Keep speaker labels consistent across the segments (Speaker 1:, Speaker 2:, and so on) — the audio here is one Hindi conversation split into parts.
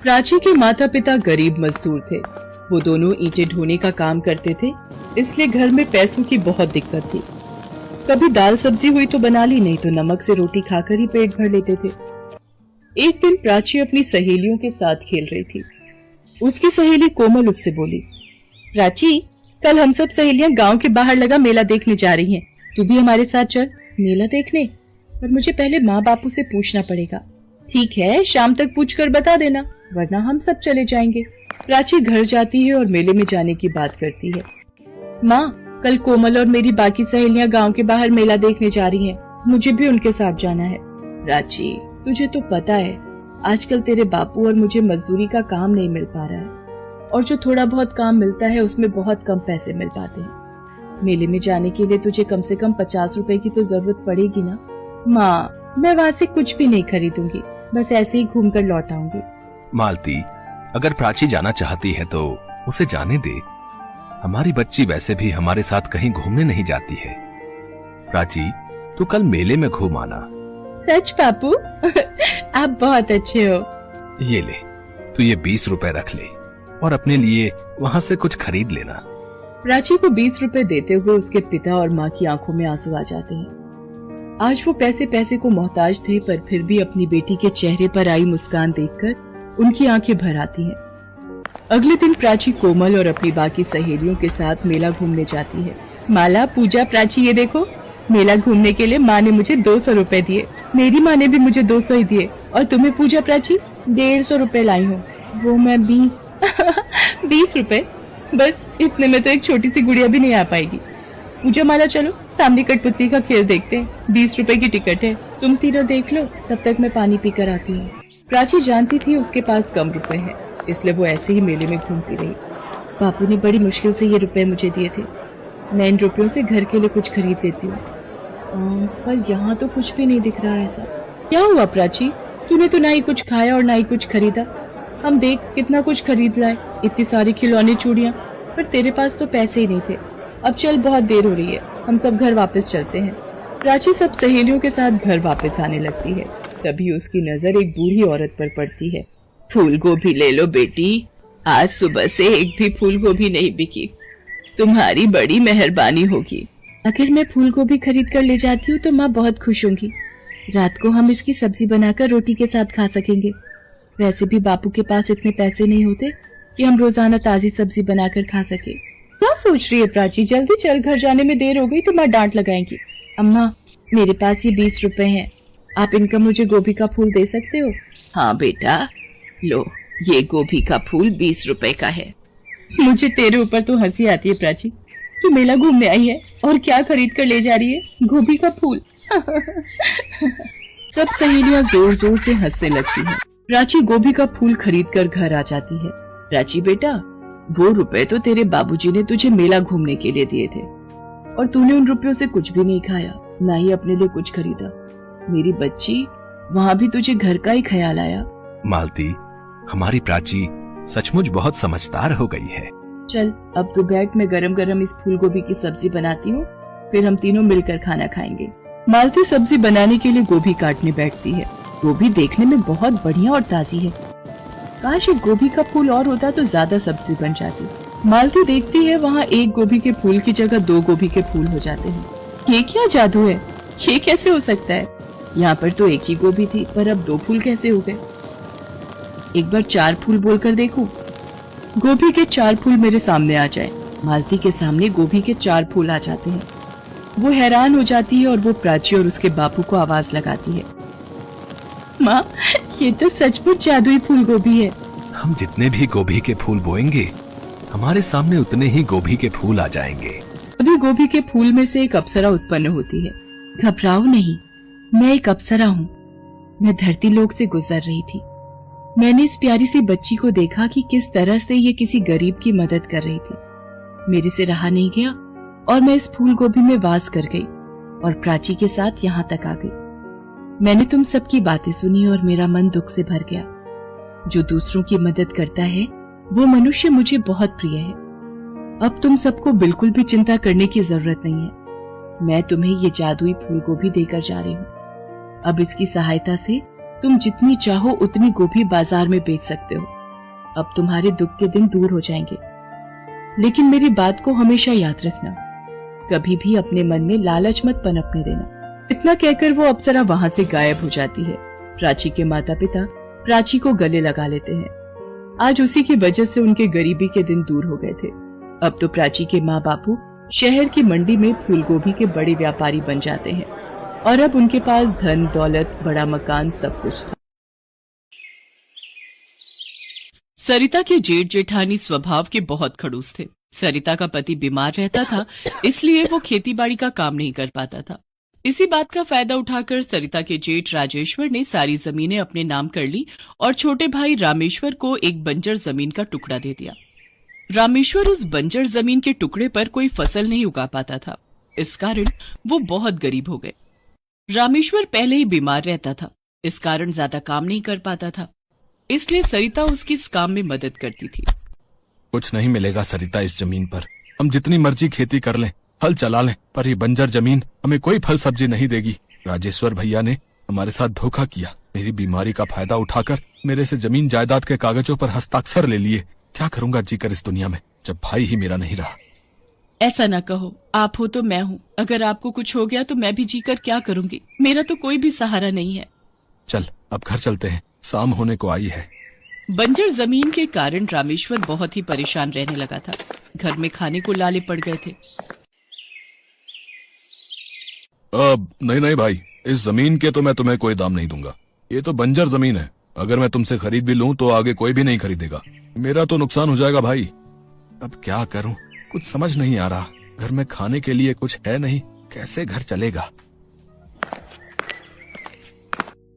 Speaker 1: प्राची के माता पिता गरीब मजदूर थे। वो दोनों ईंटें ढोने का काम करते थे, इसलिए घर में पैसों की बहुत दिक्कत थी। कभी दाल सब्जी हुई तो बना ली, नहीं तो नमक से रोटी खाकर ही पेट भर लेते थे। एक दिन प्राची अपनी सहेलियों के साथ खेल रही थी। उसकी सहेली कोमल उससे बोली, प्राची, कल हम सब सहेलियां गांव के बाहर लगा मेला देखने जा रही हैं। तू भी हमारे साथ चल। मेला देखने? पर मुझे पहले माँ बापू से पूछना पड़ेगा। ठीक है, शाम तक पूछकर बता देना, वरना हम सब चले जाएंगे। प्राची घर जाती है और मेले में जाने की बात करती है। माँ, कल कोमल और मेरी बाकी सहेलियां गांव के बाहर मेला देखने जा रही हैं। मुझे भी उनके साथ जाना है। प्राची, तुझे तो पता है आजकल तेरे बापू और मुझे मजदूरी का काम नहीं मिल पा रहा है, और जो थोड़ा बहुत काम मिलता है उसमें बहुत कम पैसे मिल पाते हैं। मेले में जाने के लिए तुझे कम से कम 50 रुपए की तो जरूरत पड़ेगी ना। माँ, मैं वहाँ से कुछ भी नहीं खरीदूंगी, बस ऐसे ही घूम कर लौट आऊंगी।
Speaker 2: मालती, अगर प्राची जाना चाहती है तो उसे जाने दे। हमारी बच्ची वैसे भी हमारे साथ कहीं घूमने नहीं जाती है। प्राची, तू कल मेले में घूम आना।
Speaker 1: सच बापू? आप बहुत अच्छे हो।
Speaker 2: ये ले, तू ये 20 रुपए रख ले और अपने लिए वहाँ से कुछ खरीद लेना।
Speaker 1: प्राची को 20 रुपए देते हुए उसके पिता और माँ की आंखों में आंसू आ जाते हैं। आज वो पैसे को मोहताज थे, पर फिर भी अपनी बेटी के चेहरे पर आई मुस्कान देखकर उनकी आंखें भर आती हैं। अगले दिन प्राची कोमल और अपनी बाकी सहेलियों के साथ मेला घूमने जाती है। माला, पूजा, प्राची, ये देखो, मेला घूमने के लिए माँ ने मुझे 200 रुपए दिए। मेरी माँ ने भी मुझे 200 ही दिए। और तुम्हें पूजा प्राची? 150 रुपए लाई हूँ। वो मैं 20 रुपए? बस इतने में तो एक छोटी सी गुड़िया भी नहीं आ पाएगी। पूजा, माला, चलो सामने कठपुतली का खेल देखते हैं। 20 रुपए की टिकट है, तुम तीनों देख लो, तब तक मैं पानी पीकर आती हूँ। प्राची जानती थी उसके पास कम रुपए हैं, इसलिए वो ऐसे ही मेले में घूमती रही। बापू ने बड़ी मुश्किल से ये रुपए मुझे दिए थे। मैं इन रुपयों से घर के लिए कुछ खरीद लेती हूँ। पर यहाँ तो कुछ भी नहीं दिख रहा है। ऐसा क्या हुआ प्राची? तूने तो ना ही कुछ खाया और ना ही कुछ खरीदा। हम देख कितना कुछ खरीद लाए, इतनी सारी खिलौने, चूड़ियाँ, पर तेरे पास तो पैसे ही नहीं थे। अब चल, बहुत देर हो रही है, हम सब घर वापस चलते हैं। प्राची सब सहेलियों के साथ घर वापस आने लगती है। तभी उसकी नजर एक बूढ़ी औरत पर पड़ती है। फूल गोभी ले लो बेटी, आज सुबह से एक भी फूल गोभी नहीं बिकी। तुम्हारी बड़ी मेहरबानी होगी। अगर मैं फूल गोभी खरीद कर ले जाती हूँ तो माँ बहुत खुश होंगी। रात को हम इसकी सब्जी बनाकर रोटी के साथ खा सकेंगे। वैसे भी बापू के पास इतने पैसे नहीं होते कि हम रोजाना ताजी सब्जी बनाकर खा सके। क्या सोच रही है प्राची? जल्दी चल, घर जाने में देर हो गई तो माँ डांट लगाएंगी। अम्मा, मेरे पास ये 20 रुपए हैं, आप इनका मुझे गोभी का फूल दे सकते हो? हाँ बेटा, लो, ये गोभी का फूल 20 रुपए का है। मुझे तेरे ऊपर तो हंसी आती है प्राची। तू मेला घूमने आई है और क्या खरीद कर ले जा रही है? गोभी का फूल। सब सहेलियां जोर जोर से हंसने लगती हैं। प्राची गोभी का फूल खरीद कर घर आ जाती है। प्राची बेटा, वो रुपए तो तेरे बाबूजी ने तुझे मेला घूमने के लिए दिए थे, और तूने उन रुपयों से कुछ भी नहीं खाया, ना ही अपने लिए कुछ खरीदा। मेरी बच्ची, वहाँ भी तुझे घर का ही ख्याल आया।
Speaker 2: मालती, हमारी प्राची सचमुच बहुत समझदार हो गई है।
Speaker 1: चल, अब तो बैठ, मैं गरम गरम इस फूल गोभी की सब्जी बनाती हूँ, फिर हम तीनों मिलकर खाना खाएंगे। मालती सब्जी बनाने के लिए गोभी काटने बैठती है। गोभी देखने में बहुत बढ़िया और ताजी है। काश एक गोभी का फूल और होता तो ज्यादा सब्जी बन जाती। मालती देखती है वहाँ एक गोभी के फूल की जगह 2 गोभी के फूल हो जाते हैं। ये क्या जादू है? ये कैसे हो सकता है? यहाँ पर तो एक ही गोभी थी, पर अब 2 फूल कैसे हो गए? एक बार 4 फूल बोलकर देखूं। गोभी के 4 फूल मेरे सामने आ जाए। मालती के सामने गोभी के 4 फूल आ जाते हैं। वो हैरान हो जाती है और वो प्राची और उसके बापू को आवाज लगाती है। माँ, ये तो सचमुच जादुई फूल गोभी है।
Speaker 2: हम जितने भी गोभी के फूल बोएंगे, हमारे सामने उतने ही गोभी के फूल आ जाएंगे।
Speaker 1: अभी गोभी के फूल में से एक अप्सरा उत्पन्न होती है। घबराओ नहीं, मैं एक अप्सरा हूँ। मैं धरती लोक से गुजर रही थी। मैंने इस प्यारी सी बच्ची को देखा कि किस तरह से ये किसी गरीब की मदद कर रही थी। मेरे से रहा नहीं गया और मैं इस फूल गोभी में वास कर गई और प्राची के साथ यहाँ तक आ गई। मैंने तुम सबकी बातें सुनी और मेरा मन दुख से भर गया। जो दूसरों की मदद करता है वो मनुष्य मुझे बहुत प्रिय है। अब तुम सबको बिल्कुल भी चिंता करने की जरूरत नहीं है। मैं तुम्हें ये जादुई फूल गोभी देकर जा रही हूँ। अब इसकी सहायता से तुम जितनी चाहो उतनी गोभी बाजार में बेच सकते हो। अब तुम्हारे दुख के दिन दूर हो जाएंगे। लेकिन मेरी बात को हमेशा याद रखना, कभी भी अपने मन में लालच मत पनपने देना। इतना कहकर वो अप्सरा वहां से गायब हो जाती है। प्राची के माता पिता प्राची को गले लगा लेते हैं। आज उसी की वजह से उनके गरीबी के दिन दूर हो गए थे। अब तो प्राची के माँ बापू शहर की मंडी में फूलगोभी के बड़े व्यापारी बन जाते हैं और अब उनके पास धन दौलत, बड़ा मकान, सब कुछ था। सरिता के जेठ जेठानी स्वभाव के बहुत खड़ूस थे। सरिता का पति बीमार रहता था, इसलिए वो खेतीबाड़ी का काम नहीं कर पाता था। इसी बात का फायदा उठाकर सरिता के जेठ राजेश्वर ने सारी जमीनें अपने नाम कर ली और छोटे भाई रामेश्वर को एक बंजर जमीन का टुकड़ा दे दिया। रामेश्वर उस बंजर जमीन के टुकड़े पर कोई फसल नहीं उगा पाता था, इस कारण वो बहुत गरीब हो गए। रामेश्वर पहले ही बीमार रहता था, इस कारण ज्यादा काम नहीं कर पाता था, इसलिए सरिता उसकी इस काम में मदद करती थी।
Speaker 3: कुछ नहीं मिलेगा सरिता इस जमीन पर। हम जितनी मर्जी खेती कर लें, हल चला लें, पर ये बंजर जमीन हमें कोई फल सब्जी नहीं देगी। राजेश्वर भैया ने हमारे साथ धोखा किया। मेरी बीमारी का फायदा उठाकर मेरे से जमीन जायदाद के कागजों पर हस्ताक्षर ले लिए। क्या करूंगा जीकर इस दुनिया में, जब भाई ही मेरा नहीं रहा।
Speaker 1: ऐसा न कहो, आप हो तो मैं हूँ। अगर आपको कुछ हो गया तो मैं भी जीकर क्या करूंगी? मेरा तो कोई भी सहारा नहीं है।
Speaker 3: चल अब घर चलते हैं, शाम होने को आई है।
Speaker 1: बंजर जमीन के कारण रामेश्वर बहुत ही परेशान रहने लगा था। घर में खाने को लाले पड़ गए थे।
Speaker 3: अब नहीं भाई, इस जमीन के तो मैं तुम्हें कोई दाम नहीं दूंगा। ये तो बंजर जमीन है, अगर मैं तुमसे खरीद भी लूं तो आगे कोई भी नहीं खरीदेगा। मेरा तो नुकसान हो जाएगा भाई। अब क्या करूं, कुछ समझ नहीं आ रहा। घर में खाने के लिए कुछ है नहीं, कैसे घर चलेगा।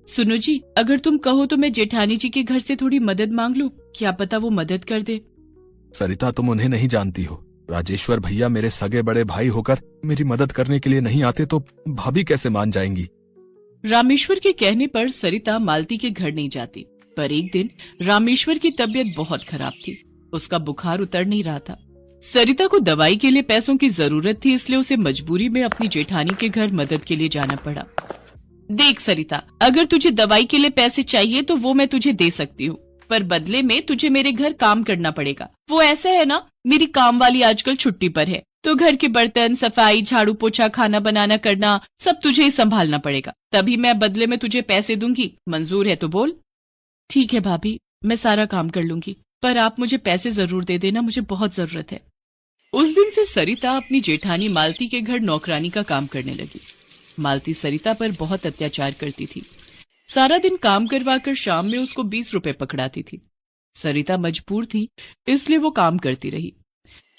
Speaker 1: सुनो जी, अगर तुम कहो तो मैं जेठानी जी के घर से थोड़ी मदद मांग लूं, क्या पता वो मदद कर दे।
Speaker 3: सरिता, तुम उन्हें नहीं जानती हो। राजेश्वर भैया मेरे सगे बड़े भाई होकर मेरी मदद करने के लिए नहीं आते तो भाभी कैसे मान जाएंगी।
Speaker 1: रामेश्वर के कहने पर सरिता मालती के घर नहीं जाती, पर एक दिन रामेश्वर की तबीयत बहुत खराब थी। उसका बुखार उतर नहीं रहा था। सरिता को दवाई के लिए पैसों की जरूरत थी, इसलिए उसे मजबूरी में अपनी जेठानी के घर मदद के लिए जाना पड़ा। देख सरिता, अगर तुझे दवाई के लिए पैसे चाहिए तो वो मैं तुझे दे सकती हूँ, पर बदले में तुझे मेरे घर काम करना पड़ेगा। वो ऐसा है ना, मेरी काम वाली आजकल छुट्टी पर है, तो घर के बर्तन, सफाई, झाड़ू पोछा, खाना बनाना करना सब तुझे ही संभालना पड़ेगा। तभी मैं बदले में तुझे पैसे दूंगी। मंजूर है तो बोल। ठीक है भाभी, मैं सारा काम कर लूंगी, पर आप मुझे पैसे जरूर दे देना, मुझे बहुत जरूरत है। उस दिन से सरिता अपनी जेठानी मालती के घर नौकरानी का काम करने लगी। मालती सरिता पर बहुत अत्याचार करती थी। सारा दिन काम करवाकर शाम में उसको 20 रुपए पकड़ाती थी। सरिता मजबूर थी, इसलिए वो काम करती रही।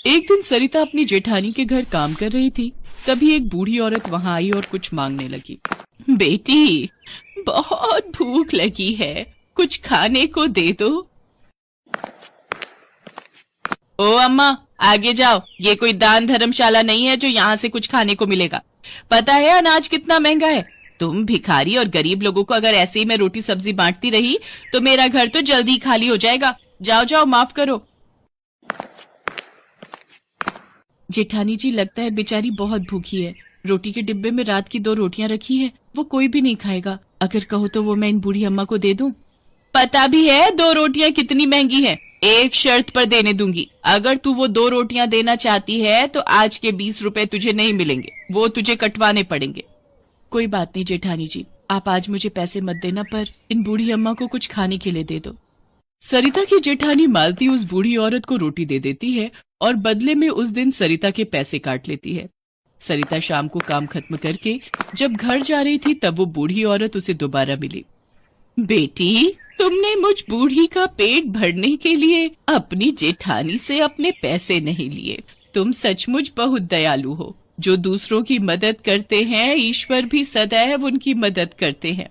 Speaker 1: एक दिन सरिता अपनी जेठानी के घर काम कर रही थी, तभी एक बूढ़ी औरत वहां आई और कुछ मांगने लगी। बेटी, बहुत भूख लगी है, कुछ खाने को दे दो। ओ अम्मा, आगे जाओ, ये कोई दान धर्मशाला नहीं है जो यहाँ से कुछ खाने को मिलेगा। पता है अनाज कितना महंगा है। तुम भिखारी और गरीब लोगों को अगर ऐसे ही मैं रोटी सब्जी बांटती रही तो मेरा घर तो जल्दी खाली हो जाएगा। जाओ जाओ, माफ करो। जेठानी जी, लगता है बेचारी बहुत भूखी है। रोटी के डिब्बे में रात की 2 रोटियां रखी हैं, वो कोई भी नहीं खाएगा। अगर कहो तो वो मैं इन बूढ़ी अम्मा को दे दूं। पता भी है 2 रोटियां कितनी महंगी है। एक शर्त पर देने दूंगी, अगर तू वो 2 रोटियां देना चाहती है तो आज के 20 रुपए तुझे नहीं मिलेंगे, वो तुझे कटवाने पड़ेंगे। कोई बात नहीं जेठानी जी, आप आज मुझे पैसे मत देना, पर इन बूढ़ी अम्मा को कुछ खाने के लिए दे दो। सरिता की जेठानी मालती उस बूढ़ी औरत को रोटी दे देती है और बदले में उस दिन सरिता के पैसे काट लेती है। सरिता शाम को काम खत्म करके जब घर जा रही थी तब वो बूढ़ी औरत उसे दोबारा मिली। बेटी, तुमने मुझ बूढ़ी का पेट भरने के लिए अपनी जेठानी से अपने पैसे नहीं लिए। तुम सचमुच बहुत दयालु हो। जो दूसरों की मदद करते हैं, ईश्वर भी सदैव उनकी मदद करते हैं।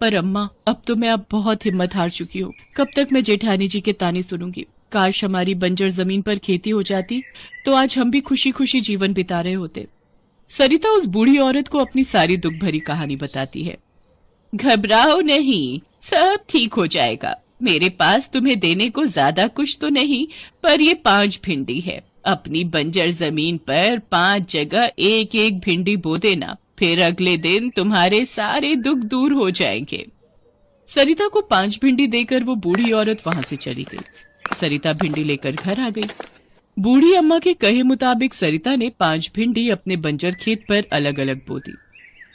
Speaker 1: पर अम्मा, अब तो मैं बहुत हिम्मत हार चुकी हूँ। कब तक मैं जेठानी जी के ताने सुनूंगी? काश हमारी बंजर जमीन पर खेती हो जाती तो आज हम भी खुशी खुशी जीवन बिता रहे होते। सरिता उस बूढ़ी औरत को अपनी सारी दुख भरी कहानी बताती है। घबराओ नहीं, सब ठीक हो जाएगा। मेरे पास तुम्हें देने को ज्यादा कुछ तो नहीं, पर ये 5 भिंडी है। अपनी बंजर जमीन पर 5 जगह एक एक भिंडी बो देना, फिर अगले दिन तुम्हारे सारे दुख दूर हो जाएंगे। सरिता को 5 भिंडी देकर वो बूढ़ी औरत वहां से चली गई। सरिता भिंडी लेकर घर आ गई। बूढ़ी अम्मा के कहे मुताबिक सरिता ने 5 भिंडी अपने बंजर खेत पर अलग अलग बो दी।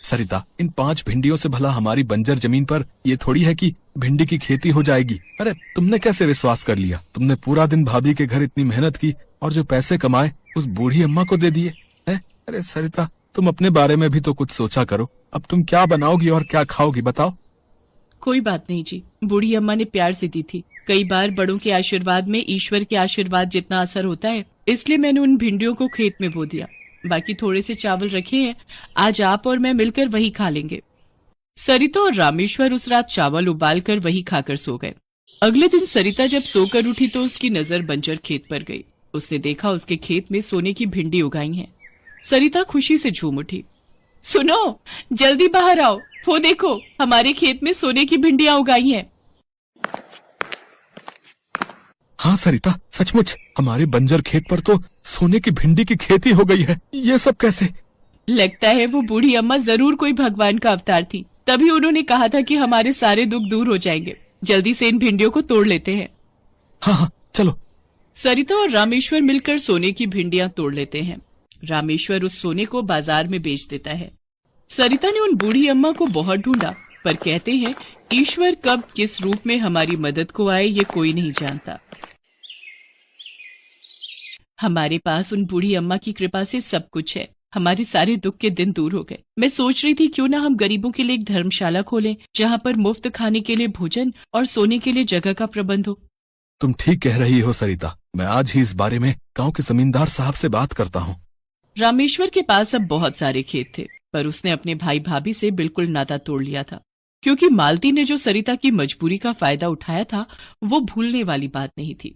Speaker 3: सरिता, इन 5 भिंडियों से भला हमारी बंजर जमीन पर ये थोड़ी है कि भिंडी की खेती हो जाएगी। अरे तुमने कैसे विश्वास कर लिया? तुमने पूरा दिन भाभी के घर इतनी मेहनत की और जो पैसे कमाए उस बूढ़ी अम्मा को दे दिए हैं? अरे सरिता, तुम अपने बारे में भी तो कुछ सोचा करो। अब तुम क्या बनाओगी और क्या खाओगी, बताओ।
Speaker 1: कोई बात नहीं जी, बूढ़ी अम्मा ने प्यार से दी थी। कई बार बड़ों के आशीर्वाद में ईश्वर के आशीर्वाद जितना असर होता है, इसलिए मैंने उन भिंडियों को खेत में बो दिया। बाकी थोड़े से चावल रखे हैं, आज आप और मैं मिलकर वही खा लेंगे। सरिता और रामेश्वर उस रात चावल उबालकर वही खाकर सो गए। अगले दिन सरिता जब सोकर उठी तो उसकी नजर बंजर खेत पर गई। उसने देखा उसके खेत में सोने की भिंडी उगाई है। सरिता खुशी से झूम उठी। सुनो, जल्दी बाहर आओ, वो देखो हमारे खेत में सोने की भिंडियां उगाई हैं।
Speaker 3: हाँ सरिता, सचमुच हमारे बंजर खेत पर तो सोने की भिंडी की खेती हो गई है। ये सब कैसे?
Speaker 1: लगता है वो बूढ़ी अम्मा जरूर कोई भगवान का अवतार थी, तभी उन्होंने कहा था कि हमारे सारे दुख दूर हो जाएंगे। जल्दी से इन भिंडियों को तोड़ लेते हैं।
Speaker 3: हाँ हाँ चलो।
Speaker 1: सरिता और रामेश्वर मिलकर सोने की भिंडियां तोड़ लेते हैं। रामेश्वर उस सोने को बाजार में बेच देता है। सरिता ने उन बूढ़ी अम्मा को बहुत ढूंढा, पर कहते हैं ईश्वर कब किस रूप में हमारी मदद को आए ये कोई नहीं जानता। हमारे पास उन बूढ़ी अम्मा की कृपा से सब कुछ है। हमारे सारे दुख के दिन दूर हो गए। मैं सोच रही थी क्यों ना हम गरीबों के लिए एक धर्मशाला खोलें, जहाँ पर मुफ्त खाने के लिए भोजन और सोने के लिए जगह का प्रबंध हो।
Speaker 3: तुम ठीक कह रही हो सरिता, मैं आज ही इस बारे में गांव के जमींदार साहब से बात करता हूँ।
Speaker 1: रामेश्वर के पास अब बहुत सारे खेत थे, पर उसने अपने भाई भाभी से बिल्कुल नाता तोड़ लिया था, क्योंकि मालती ने जो सरिता की मजबूरी का फायदा उठाया था वो भूलने वाली बात नहीं थी।